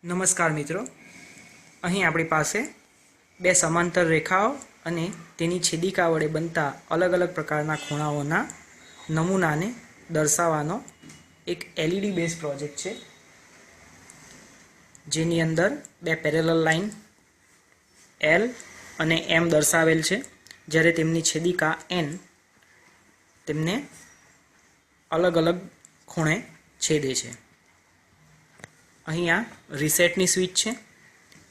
નમસ્કાર મિત્રો, અહીં આપણી પાસે બે સમાંતર રેખાઓ અને તેની છેદિકા વડે બનતા અલગ અલગ પ્રકારના ખૂણાઓના નમૂનાને દર્શાવવાનો એક એલઈડી બેઝ પ્રોજેક્ટ છે, જેની અંદર બે પેરેલલ લાઇન એલ અને એમ દર્શાવેલ છે, જ્યારે તેમની છેદિકા એન તેમને અલગ અલગ ખૂણે છેદે છે. અહીંયા રીસેટની સ્વિચ છે,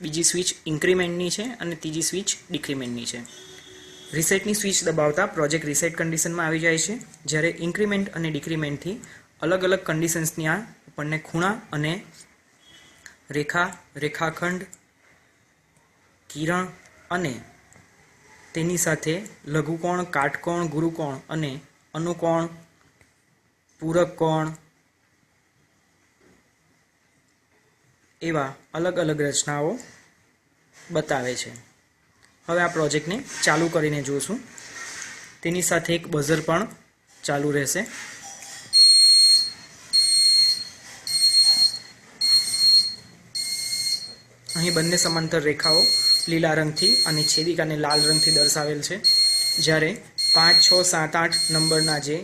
બીજી સ્વિચ ઇન્ક્રીમેન્ટની છે અને ત્રીજી સ્વિચ ડિક્રીમેન્ટની છે. રીસેટની સ્વિચ દબાવતા પ્રોજેક્ટ રીસેટ કન્ડિશનમાં આવી જાય છે, જ્યારે ઇન્ક્રીમેન્ટ અને ડિક્રીમેન્ટથી અલગ અલગ કન્ડિશન્સની આપણને ખૂણા અને રેખા, રેખાખંડ, કિરણ અને તેની સાથે લઘુકોણ, કાટકોણ, ગુરુકોણ અને અનુકોણ, પૂરક કોણ એવા અલગ અલગ રચનાઓ બતાવે છે. હવે આ પ્રોજેક્ટને ચાલુ કરીને જોશું. તેની સાથે એક બઝર પણ ચાલુ રહેશે. અહીં બંને સમાંતર રેખાઓ લીલા રંગથી અને છેદિકાને લાલ રંગથી દર્શાવેલ છે, જ્યારે 5, 6, 7, 8 નંબરના જે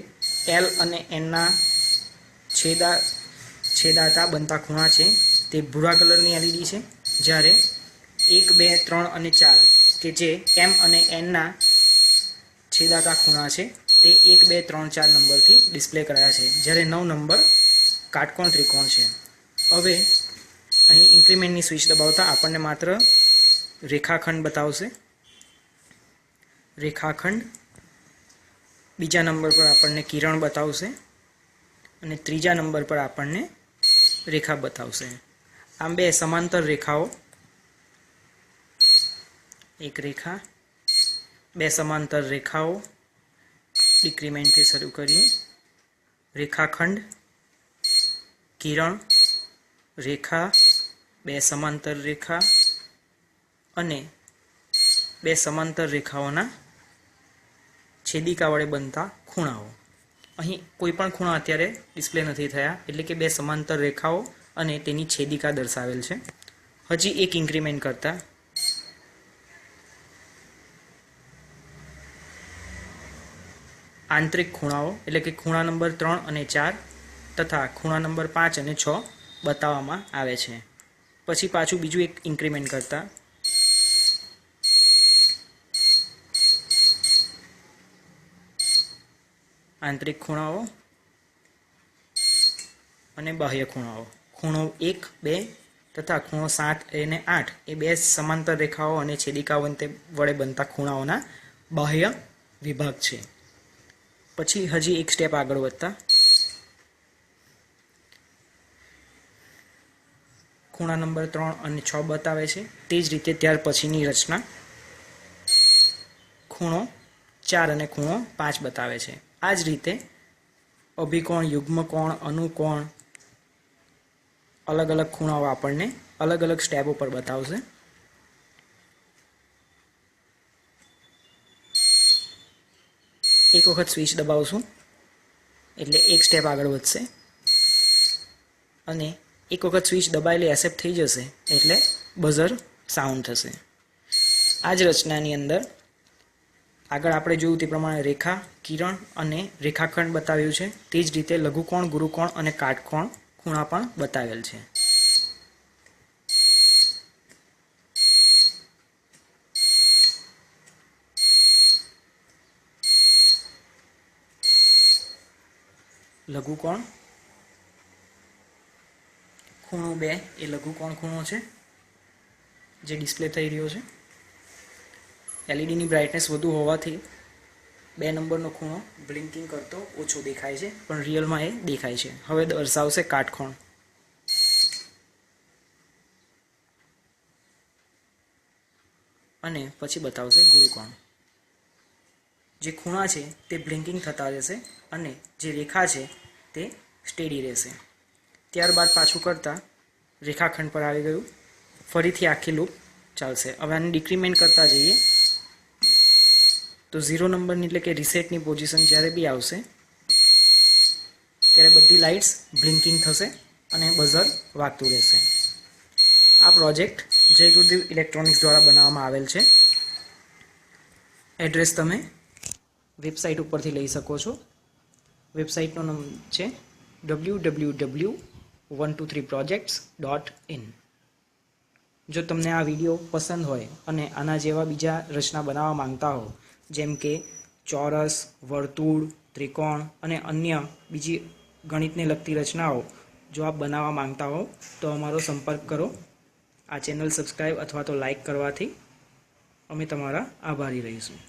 એલ અને એનના છેદાતા બનતા ખૂણા છે તે ભૂરા કલરની એલઈડી છે, જ્યારે 1, 2, 3 અને 4 કે જે એમ અને એનના છેદાતા ખૂણા છે તે 1, 2, 3, 4 નંબરથી ડિસ્પ્લે કરાયા છે, જ્યારે 9 નંબર કાટકોણ ત્રિકોણ છે. હવે અહીં ઇન્ક્રીમેન્ટની સ્વિચ દબાવતા આપણને માત્ર રેખાખંડ બતાવશે. રેખાખંડ બીજા નંબર પર આપણને કિરણ બતાવશે અને ત્રીજા નંબર પર આપણને રેખા બતાવશે. આમ બે સમાંતર રેખાઓ, એક રેખા, બે સમાંતર રેખાઓ, ડિક્રીમેન્ટથી શરૂ કરીએ, રેખાખંડ, કિરણ, રેખા, બે સમાંતર રેખા અને બે સમાંતર રેખાઓના છેદિકા વડે બનતા ખૂણાઓ. અહીં કોઈ પણ ખૂણા અત્યારે ડિસ્પ્લે નથી થયા, એટલે કે બે સમાંતર રેખાઓ અને તેની છેદિકા દર્શાવેલ છે. હજી એક ઇન્ક્રીમેન્ટ કરતા આંતરિક ખૂણાઓ, એટલે કે ખૂણા નંબર 3 અને 4 તથા ખૂણા નંબર 5 અને 6 બતાવવામાં આવે છે. પછી પાછું બીજું એક ઇન્ક્રીમેન્ટ કરતા આંતરિક ખૂણાઓ અને બાહ્ય ખૂણાઓ. ખૂણો 1, 2 તથા ખૂણો 7 અને 8 એ બે સમાંતર રેખાઓ અને છેદિકાઓ વડે બનતા ખૂણાઓના બાહ્ય વિભાગ છે. પછી હજી એક સ્ટેપ આગળ વધતા ખૂણા નંબર 3 અને 6 બતાવે છે. તે જ રીતે ત્યાર પછીની રચના ખૂણો 4 અને ખૂણો 5 બતાવે છે. આ જ રીતે અભિકોણ, યુગ્મકોણ, અનુકોણ, અલગ અલગ ખૂણાઓ આપણને અલગ અલગ સ્ટેપ ઉપર બતાવશે. એક વખત સ્વિચ દબાવશું એટલે એક સ્ટેપ આગળ વધશે અને એક વખત સ્વિચ દબાયેલી એક્સેપ્ટ થઈ જશે એટલે બઝર સાઉન્ડ થશે. આ જ રચનાની અંદર આગળ આપણે જોયું તે પ્રમાણે રેખા, કિરણ અને રેખાખંડ બતાવ્યું છે. તે જ રીતે લઘુકોણ, ગુરુકોણ અને કાટકોણ ખૂણા પણ બતાવેલ છે. લઘુકોણ ખૂણો 2 એ લઘુકોણ ખૂણો છે જે ડિસ્પ્લે થઈ રહ્યો છે. એલઈડીની બ્રાઇટનેસ વધુ હોવાથી 2 નંબરનો ખૂણો બ્લિંકિંગ કરતો ઓછો દેખાય છે, પણ રિયલમાં એ દેખાય છે. હવે દર્શાવશે કાટકોણ. અને પછી બતાવશે ગુરુકોણ. જે ખૂણા છે તે બ્લિંકિંગ થતા રહેશે અને જે રેખા છે તે સ્ટેડી રહેશે. ત્યારબાદ પાછું કરતાં રેખાખંડ પર આવી ગયું. ફરીથી આખી લૂપ ચાલશે. હવે આને ડિક્રીમેન્ટ કરતા જઈએ તો 0 નંબરની, એટલે કે રીસેટની પોઝિશન જ્યારે બી આવશે ત્યારે બધી લાઇટ્સ બ્લિંકિંગ થશે અને બઝર વાગતું રહેશે. આ પ્રોજેક્ટ જય ગુરુદેવ ઇલેક્ટ્રોનિક્સ દ્વારા બનાવવામાં આવેલ છે. એડ્રેસ તમે વેબસાઇટ ઉપરથી લઈ શકો છો. વેબસાઇટનો નામ છે www.123projects.in. જો તમને આ વિડીયો પસંદ હોય અને આના જેવા બીજા રચના બનાવવા માંગતા હો, જેમ કે ચોરસ, વર્તુળ, ત્રિકોણ અને અન્ય બીજી ગણિતને લગતી રચનાઓ જો આપ બનાવવા માંગતા હો તો અમારો સંપર્ક કરો. આ ચેનલ સબસ્ક્રાઈબ અથવા તો લાઈક કરવાથી અમે તમારા આભારી રહીશું.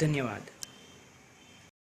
ધન્યવાદ.